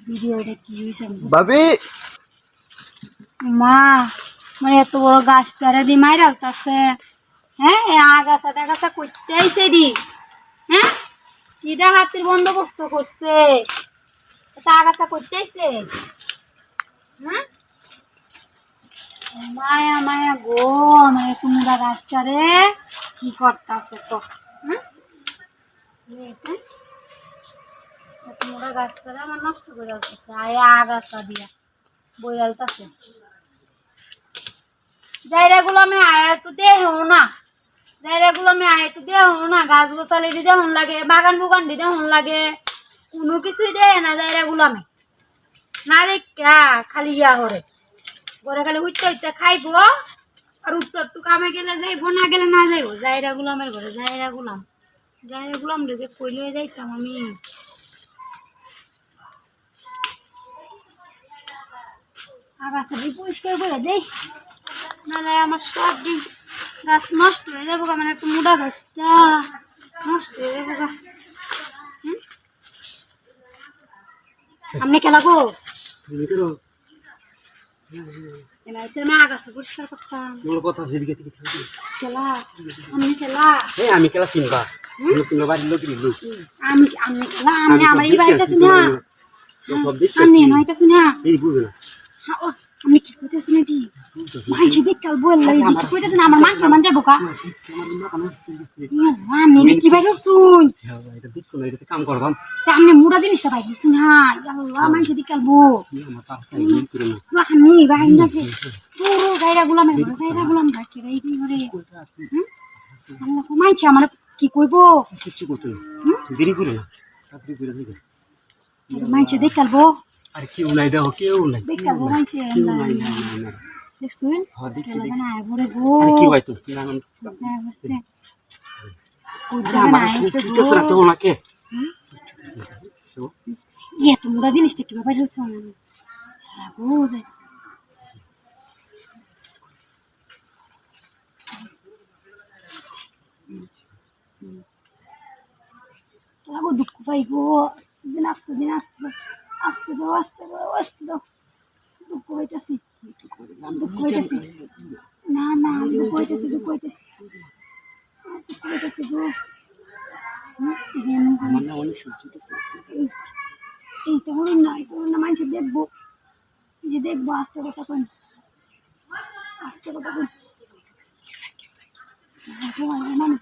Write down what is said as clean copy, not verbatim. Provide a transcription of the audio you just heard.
ভিডিওটা কি হইছে ভাবি মা মানে এত বড় গাছটারে দি মাইরা আছে হ্যাঁ আগাছা টাগাছা করতে আইছে দি হ্যাঁ কিডা হাতির বন্দোবস্ত করছে এটা আগাছা করতে আইছে হ্যাঁ মায়া মায়া গো মানে তোমরা গাছটারে কি করতাছে তো হ্যাঁ তোমরা গাছটারে আমার নষ্ট করে আসতেছে আয়া আগাছা দিয়া বইয়ালতাছে জায়গাগুলো আমি আয়া একটু দেহ না জায়গাগুলো আমি আয়া একটু দেহ না গাছ গোছালি দিতে হন লাগে বাগান বুগান দিতে হন লাগে কোনো কিছুই দেয় না জায়গাগুলো আমি না দেখা খালি ইয়া করে ঘরে খালি উঠতে উঠতে খাইবো আর উঠতে একটু কামে গেলে যাইবো না গেলে না যাইবো জায়গা গুলামের ঘরে জায়গা গুলাম রেখে কইলে যাইতাম আমি আগাছা দিয়ে পরিষ্কার করে দেই নাহলে আমার সব দিন গাছ নষ্ট হয়ে যাবো মানে একটু মোটা গাছটা নষ্ট হয়ে যাবো আপনি খেলা গো আগাছা পরিষ্কার করতাম খেলা আপনি খেলা আমি খেলা কিনবা আমি খেলা আমি আমার এই বাড়িতে না আমি নয়তাছি না আমি কি কইতেছি না দি মাইছে দেখাল বললে কি কইতেছ না আমার মান সম্মান যাবো কা আমি কি বাইরে শুন এটা দেখো না এটা কাম করবাম আপনি মুড়া জিনিসটা বাইরে শুন হ্যাঁ আল্লাহ মাইছে দেখালবো আমার পাশে এই করে না আমি বাইরে যাচ্ছি পুরো গায়রা গুলাম রাখি রাই কি করে আল্লাহ মাইছে আমার কি কইবো কিছু করতে দেরি করে না তাড়াতাড়ি করে দিবে মাইছে দেখালবো আর কেউ নাই দেখো কেউ নাই দেখালবো মাইছে দেখছুন হ্যাঁ দেখছি না বড় গো আর কি হইতো নাম আমার সুচিতে রাখতে হলো নাকি ইয়া তোমরা জিনিসটা কিভাবে হচ্ছে না গো লাগো দুঃখ পাই গো দিন আসতে দাও দুঃখ পাইতেছি না দুঃখ পাইতেছি গো আমার না অনেক সুচিতে এই তো না মানুষ দেখবো যে দেখবো আস্তে কথা কোন মানুষ